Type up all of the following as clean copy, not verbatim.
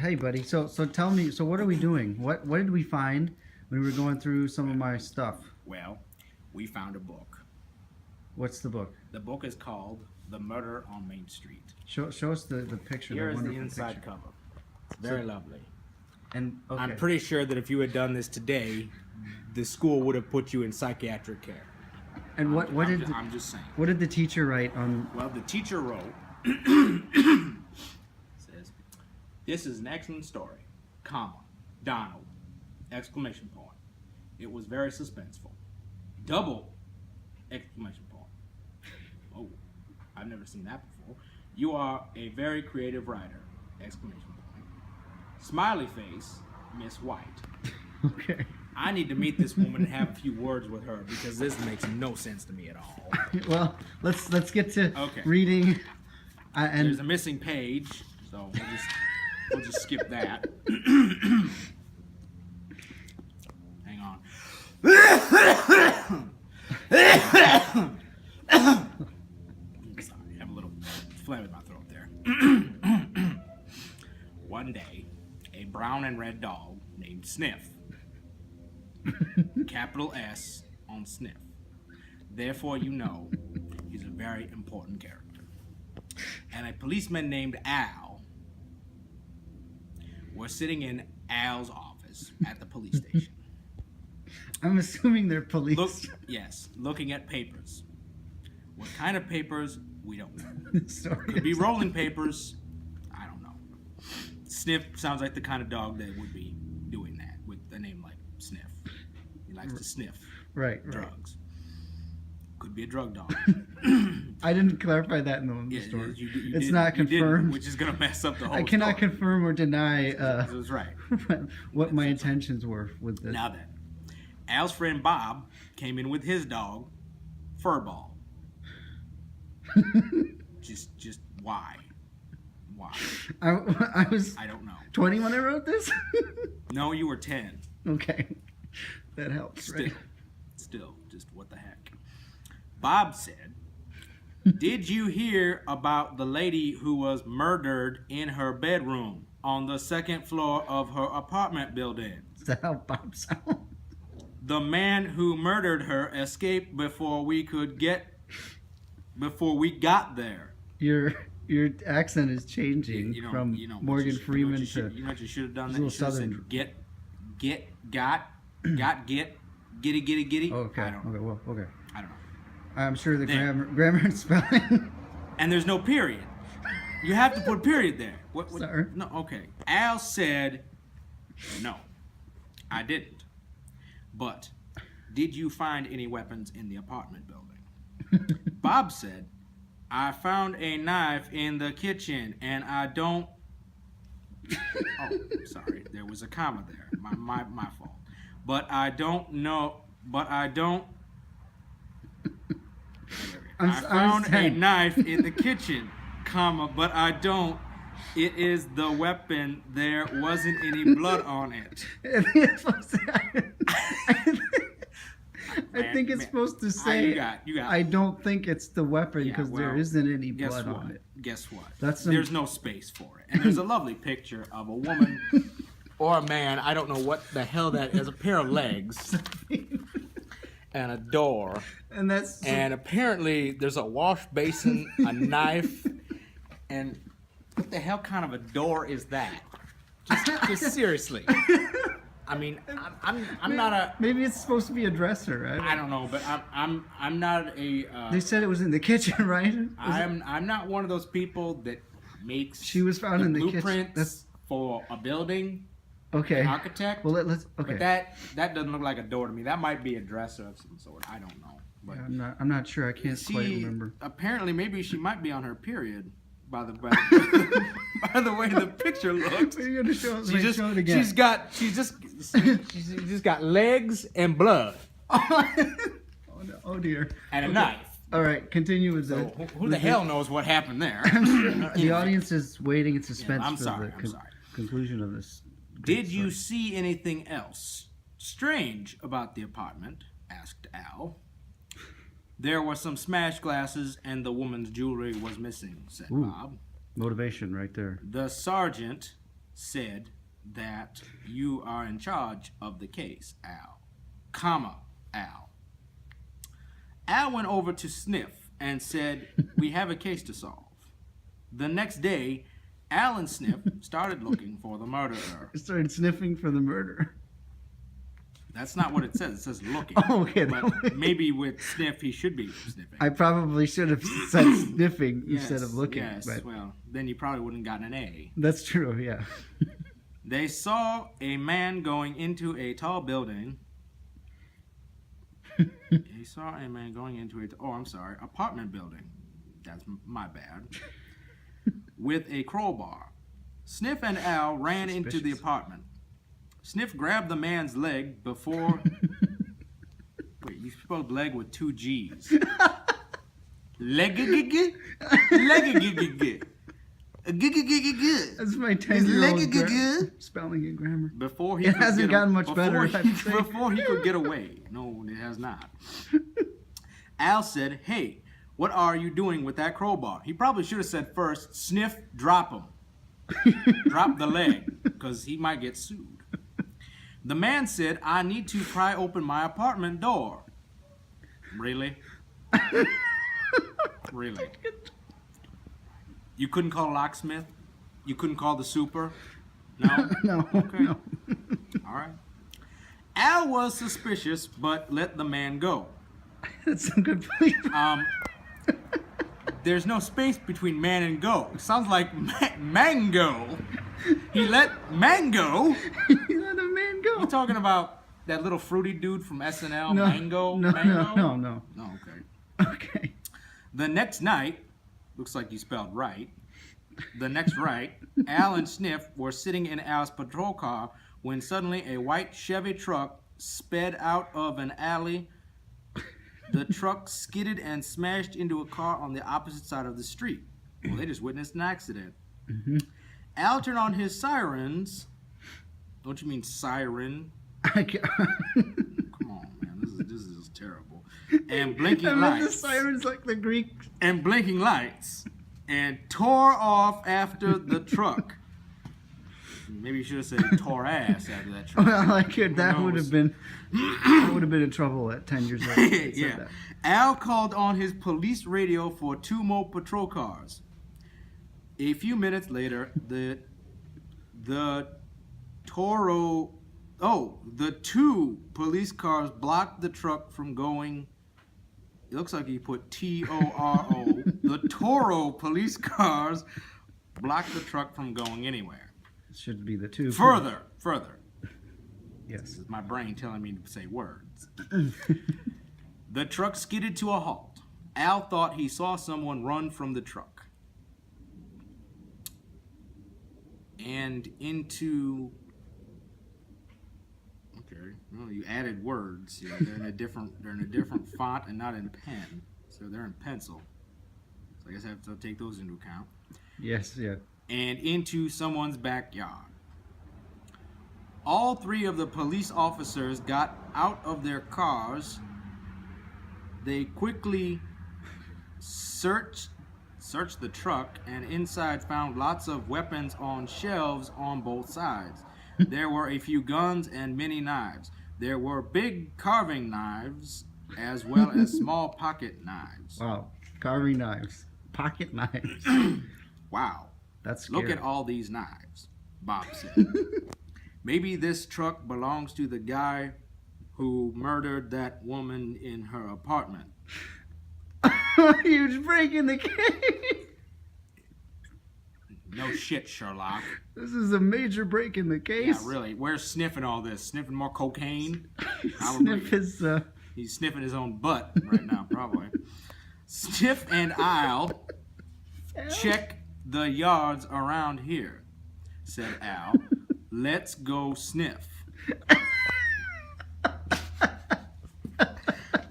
Hey, buddy. So tell me. So what are we doing? What did we find when we were going through some of my stuff? Well, we found a book. What's the book? The book is called The Murder on Main Street. Show us the picture. Here is the wonderful inside picture. cover. It's very lovely. And okay. I'm pretty sure that if you had done this today, the school would have put you in psychiatric care. And I'm just saying. what did the teacher write on? Well, the teacher wrote, says, "This is an excellent story, comma, Donald, exclamation point. It was very suspenseful. Double, exclamation point. Oh, I've never seen that before. You are a very creative writer, exclamation point. Smiley face, Miss White." Okay. I need to meet this woman and have a few words with her because this makes no sense to me at all. Well, let's get to Okay. reading. And There's a missing page, so we'll just skip that. Hang on. Sorry, I have a little phlegm in my throat there. One day, a brown and red dog named Sniff, capital S on Sniff. Therefore, you know he's a very important character. And a policeman named Al was sitting in Al's office at the police station. I'm assuming they're police. Looking at papers. What kind of papers? We don't know. Sorry. Could be rolling papers. I don't know. Sniff sounds like the kind of dog that would be doing that with a name like Sniff. He likes to sniff Right. drugs. Could be a drug dog. I didn't clarify that in the story. It's not you didn't, confirmed. which is going to mess up the whole I cannot story. confirm or deny That's right. what my intentions were with this. Now then, Al's friend Bob came in with his dog, Furball. just why? Why? I was I don't know. 20 when I wrote this? No, you were 10. Okay. That helps, right? Still, just what the heck. Bob said, "Did you hear about the lady who was murdered in her bedroom on the second floor of her apartment building? Is that how Bob sounds? The man who murdered her escaped before we got there." Your accent is changing from Morgan Freeman to you know what you should have done? a That you little should have southern. said gitty. Okay. I don't know. Okay. I don't know. I'm sure the There. grammar and spelling. And there's no period. You have to put a period there. What? Sorry. No. Okay. Al said, "No, I didn't. But did you find any weapons in the apartment building?" Bob said, "I found a knife in the kitchen, and I don't." Oh, sorry. There was a comma there. My fault. But I don't know. I found a knife in the kitchen, comma, but I don't. It is the weapon. There wasn't any blood on it. I think it's supposed to say, you got I don't think it's the weapon Yeah, because there well, isn't any guess blood what? on it. Guess what? There's no space for it. And there's a lovely picture of a woman or a man, I don't know what the hell that is, a pair of legs and a door. And apparently there's a wash basin, a knife, and what the hell kind of a door is that? Just seriously. I mean, I'm not a. Maybe it's supposed to be a dresser. I don't know, but I'm not a. They said it was in the kitchen, right? I'm not one of those people that makes. She was found in the kitchen. Blueprints for a building. Okay. An architect. Well, let's. Okay. But that doesn't look like a door to me. That might be a dresser of some sort. I don't know. But yeah, I'm not sure. I can't quite remember. Apparently, maybe she might be on her period. By the way the picture looks. You're gonna show it again. She's just got legs and blood. Oh dear. And a knife. All right, continue with So who the hell knows what happened there? The audience is waiting in suspense I'm for sorry. the conclusion of this. Did you see anything else strange about the apartment? Asked Al. There were some smashed glasses and the woman's jewelry was missing, said Bob. Motivation right there. The sergeant said that you are in charge of the case, Al. Comma, Al. Al went over to Sniff and said, we have a case to solve. The next day, Al and Sniff started looking for the murderer. Started sniffing for the murderer. That's not what it says. It says looking. Oh, okay. But maybe with Sniff, he should be sniffing. I probably should have said sniffing instead of looking. Yes, but well, then you probably wouldn't have gotten an A. that's true, yeah. They saw a man going into a tall building. He saw a man going into apartment building. That's my bad. With a crowbar. Sniff and Al ran into the apartment. Sniff grabbed the man's leg before... Wait, you spelled leg with 2 G's. Leg-a-gig-gig? Leg-a-gig-gig-gig. That's my 10-year-old spelling and grammar. It hasn't gotten much better. Before he could get away. No, it has not. Al said, hey, what are you doing with that crowbar? He probably should have said first, Sniff, drop him. Drop the leg, because he might get sued. The man said, I need to pry open my apartment door. Really? Really? You couldn't call a locksmith? You couldn't call the super? No? No. Okay. No. All right. Al was suspicious, but let the man go. That's a good point. There's no space between man and go. It sounds like mango. He let mango. He let a man go. You talking about that little fruity dude from SNL? No, Mango? no, Mango? no. No, okay. Okay. The next night, looks like you spelled right. The next night, Al and Sniff were sitting in Al's patrol car when suddenly a white Chevy truck sped out of an alley. The truck skidded and smashed into a car on the opposite side of the street. Well, they just witnessed an accident. Mm-hmm. Al turned on his sirens. Don't you mean siren? Come on, man. This is terrible. And blinking lights. The sirens like the Greek. And blinking lights. And tore off after the truck. Maybe you should have said tore ass after that truck. Well, I could. That would have been. I would have been in trouble at 10 years old. Yeah. Al called on his police radio for 2 more patrol cars. A few minutes later, the 2 police cars blocked the truck from going. It looks like he put T-O-R-O. The Toro police cars blocked the truck from going anywhere. It should be the 2. Further. Yes. This is my brain telling me to say words. The truck skidded to a halt. Al thought he saw someone run from the truck. And into... Okay, well, you added words. Yeah, they're in a different font and not in pen. So they're in pencil. So I guess I have to take those into account. Yes, yeah. And into someone's backyard. All 3 of the police officers got out of their cars. They quickly searched the truck, and inside found lots of weapons on shelves on both sides. There were a few guns and many knives. There were big carving knives as well as small pocket knives. Wow. Carving knives. Pocket knives. Wow. That's scary. Look at all these knives, Bob said. Maybe this truck belongs to the guy who murdered that woman in her apartment. Huge break in the case. No shit, Sherlock. This is a major break in the case. Yeah, really. Where's sniffing all this? Sniffing more cocaine? Sniff his, He's sniffing his own butt right now, probably. Sniff and I'll check the yards around here, said Al. Let's go sniff.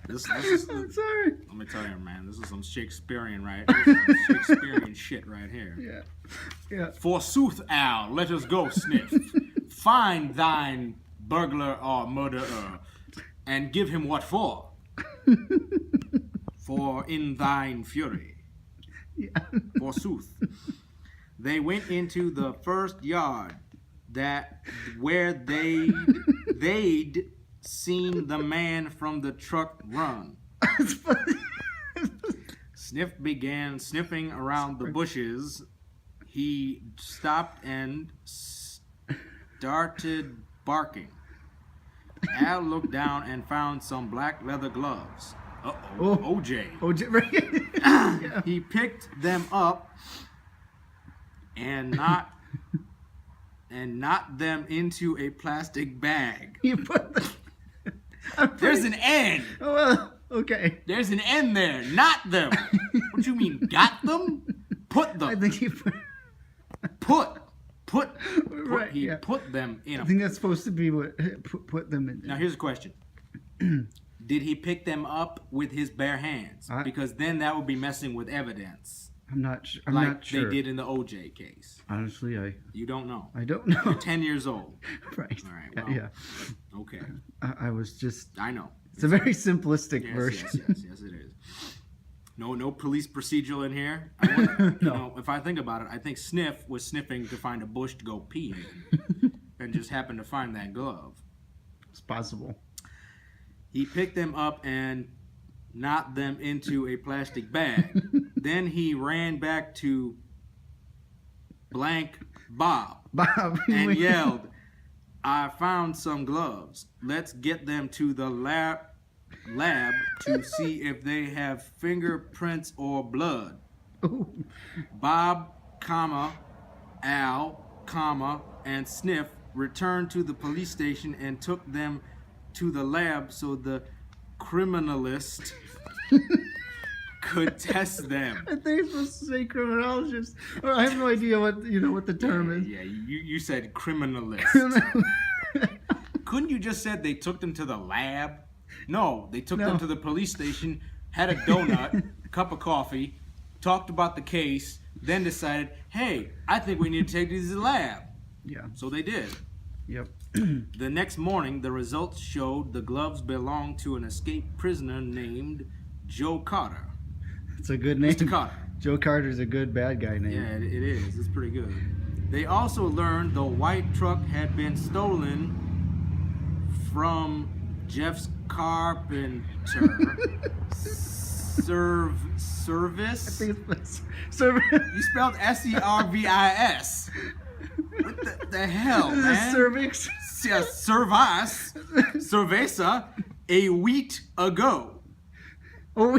I'm sorry. Let me tell you, man, this is some Shakespearean, right? This is some Shakespearean shit right here. Yeah. Forsooth, Al, let us go sniff. Find thine burglar or murderer, and give him what for. For in thine fury. Yeah. Forsooth. They went into the first yard. that where they'd seen the man from the truck run. Sniff began sniffing around the bushes. He stopped and started barking. Al looked down and found some black leather gloves. Uh-oh. OJ. Right? Yeah. He picked them up and knocked them into a plastic bag. You put the... There's an N. Oh, well, okay. There's an N there. Not them. What you mean? Got them? Put them. I think he put. Right, He yeah. put them in. I think that's supposed to be what put them in. Now here's a question. Did he pick them up with his bare hands? Because then that would be messing with evidence. I'm not sure. Like they did in the OJ case. Honestly, You don't know. I don't know. You're 10 years old. Right. All right. Well, Yeah. Okay. I was just. I know. It's a very simplistic version. Yes, it is. No police procedural in here. You know, if I think about it, I think Sniff was sniffing to find a bush to go pee in, and just happened to find that glove. It's possible. He picked them up and knocked them into a plastic bag. Then he ran back to blank Bob and yelled, "I found some gloves. Let's get them to the lab to see if they have fingerprints or blood." Ooh. Bob, Al, and Sniff returned to the police station and took them to the lab so the criminalist could test them. I think it's supposed to say criminologist. Or I have no idea what the term is. Yeah, you said criminalist. Couldn't you just said they took them to the lab? No, they took them to the police station, had a donut, cup of coffee, talked about the case, then decided, hey, I think we need to take these to the lab. Yeah. So they did. Yep. The next morning, the results showed the gloves belonged to an escaped prisoner named Joe Carter. It's a good name. Mr. Carter. Joe Carter's a good bad guy name. Yeah, it is. It's pretty good. They also learned the white truck had been stolen from Jeff's carpenter service. I think it's service. You spelled S-E-R-V-I-S. What the hell, This man? is cervix. Yeah, service, cerveza, a week ago. Oh,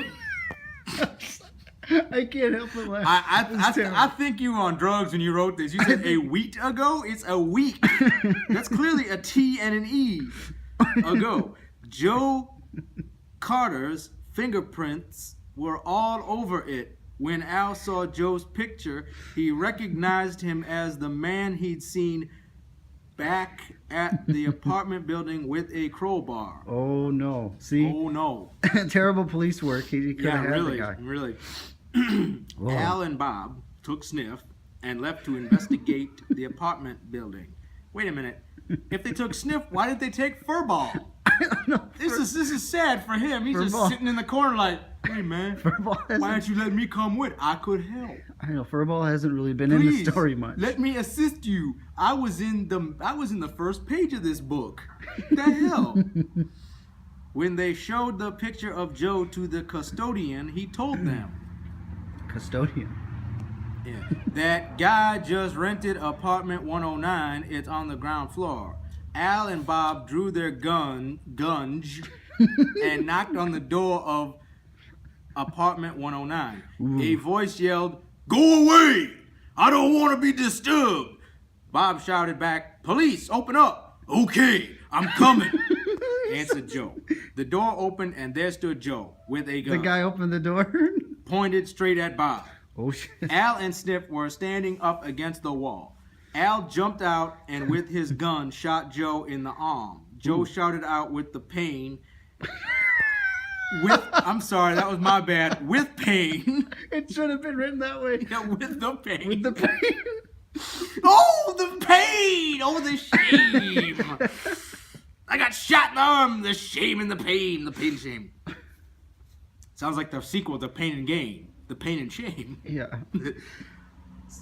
I can't help but laugh. I think you were on drugs when you wrote this. You said a week ago? It's a week. That's clearly a T and an E ago. Joe Carter's fingerprints were all over it. When Al saw Joe's picture, he recognized him as the man he'd seen back at the apartment building with a crowbar. Oh no! See? Oh no! Terrible police work. He could have had the guy. Really. Al and Bob took Sniff and left to investigate the apartment building. Wait a minute. If they took Sniff, why did they take Furball? I don't know. This is sad for him. He's Furball. just sitting in the corner like, hey man, why don't you let me come with? I could help. I know Furball hasn't really been in the story much. Let me assist you. I was in the first page of this book. What the hell? When they showed the picture of Joe to the custodian, he told them, Custodian. yeah, that guy just rented apartment 109. It's on the ground floor. Al and Bob drew their guns and knocked on the door of apartment 109. Ooh. A voice yelled, "Go away! I don't want to be disturbed." Bob shouted back, "Police, open up." "Okay, I'm coming," answered Joe. The door opened and there stood Joe with a gun. The guy opened the door. Pointed straight at Bob. Oh shit. Al and Sniff were standing up against the wall. Al jumped out and with his gun shot Joe in the arm. Joe shouted out with the pain. I'm sorry, that was my bad. With pain. It should have been written that way. Yeah, with the pain. With the pain. Oh, the pain! Oh, the shame! I got shot in the arm. The shame and the pain. The pain and shame. Sounds like the sequel to Pain and Gain. The Pain and Shame. Yeah.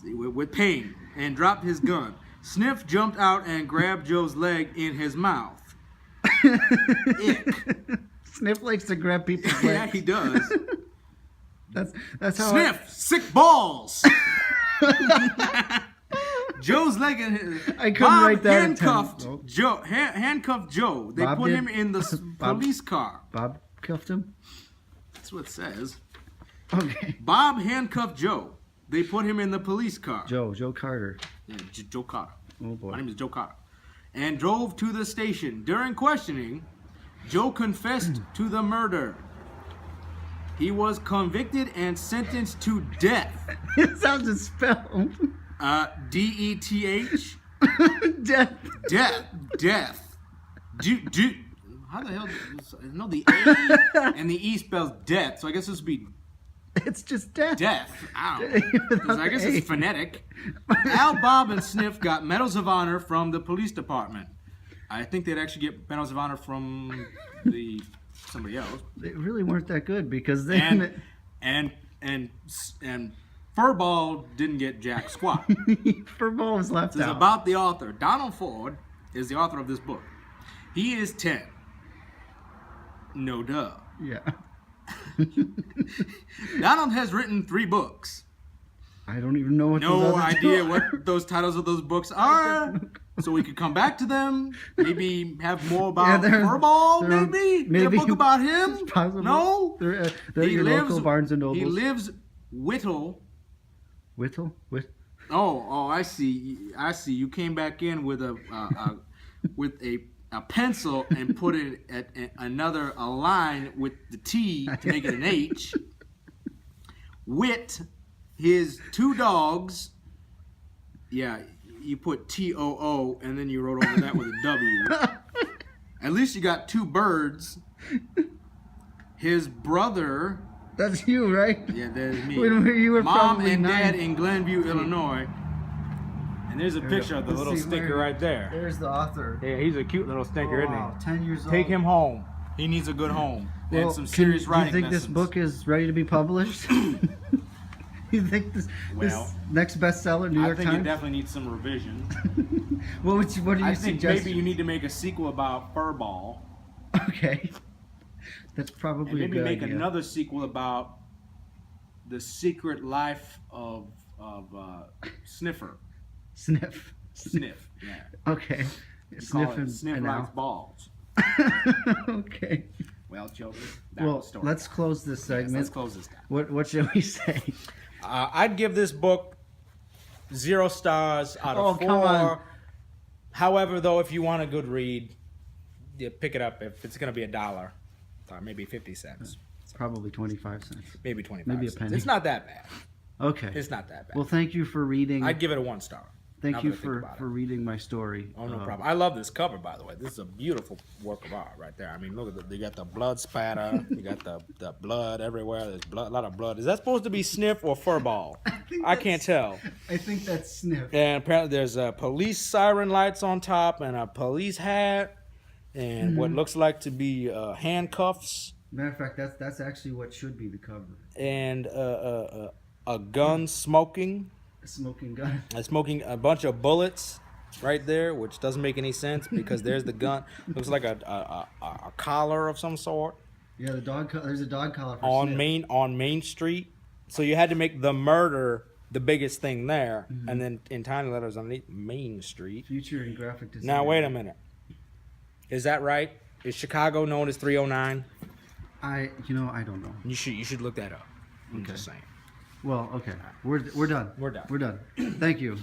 With pain, and dropped his gun. Sniff jumped out and grabbed Joe's leg in his mouth. Ick. Sniff likes to grab people's legs. Yeah, he does. That's how. Sniff, sick balls. Joe's leg and his. I couldn't write that. Handcuffed Joe. Handcuffed Joe. They put him in the police car. Bob cuffed him. That's what it says. Okay. Bob handcuffed Joe. They put him in the police car. Joe Carter. Yeah, Joe Carter. Oh boy. My name is Joe Carter. And drove to the station. During questioning, Joe confessed to the murder. He was convicted and sentenced to death. It sounds as spelled. D-E-T-H. Death. Death. How the hell? No, the A and the E spells death, so I guess this would be It's just death. death. I don't know. 'Cause I guess it's phonetic. Al, Bob, and Sniff got medals of honor from the police department. I think they'd actually get medals of honor from somebody else. They really weren't that good because they And Furball didn't get jack squat. Furball was left This is out. about the author. Donald Ford is the author of this book. He is 10. No duh. Yeah. Donald has written 3 books. I don't even know what. No those other idea two what are. those titles of those books are. So we could come back to them. Maybe have more about Furball. Maybe a book about him. It's possible. No. They're your local Barnes and Nobles. He lives Whittle. Whittle. Oh, I see. You came back in with a pencil and put it at a line with the T to make it an H. Wit, his 2 dogs. Yeah, you put T-O-O and then you wrote over that with a W. At least you got 2 birds. His brother. That's you, right? Yeah, that's me. When you were Mom probably and 9. Dad in Glenview, Illinois. And there's a picture of the little stinker right there. There's the author. Yeah, he's a cute little stinker, isn't he? 10 years old. Take him home. He needs a good home and some serious do writing you think lessons. this book is ready to be published? You think this next bestseller, New York I think Times? it definitely needs some revision. What do you I think suggest? maybe you need to make a sequel about Furball. Okay. That's probably And maybe a good make idea. another sequel about the secret life of Sniffer. Sniff. Sniff, yeah. Okay. You Sniff call it Sniff and likes Al. balls. Okay. Well, children, that Well, was the story. let's close this Yes, segment. let's close this down. What shall we say? I'd give this book 0 stars out of 4. come on. However, though, if you want a good read, you pick it up. If it's going to be $1, or maybe 50 cents, Probably 25 cents. maybe 25 Maybe a cents. penny. It's not that bad. Okay. It's not that bad. Well, thank you for reading. I'd give it a 1 star. Thank now you that I think about for it. reading my story. Oh, no problem. I love this cover, by the way. This is a beautiful work of art right there. I mean, look at they got the blood spatter. You got the blood everywhere. There's a lot of blood. Is that supposed to be Sniff or Furball? I can't tell. I think that's Sniff. And apparently there's police siren lights on top and a police hat and what looks like to be handcuffs Matter of fact, that's actually what should be the cover. and a gun smoking. A smoking gun. Smoking a bunch of bullets right there, which doesn't make any sense because there's the gun. Looks like a collar of some sort Yeah, there's a dog collar for on Sniff. Main Street. So you had to make the murder the biggest thing there, and then in tiny letters underneath Main Street. Future and graphic design. Now wait a minute. Is that right? Is Chicago known as 309? I don't know. You should look that up. I'm just saying. Well, okay. We're done. We're done. We're done. Thank you.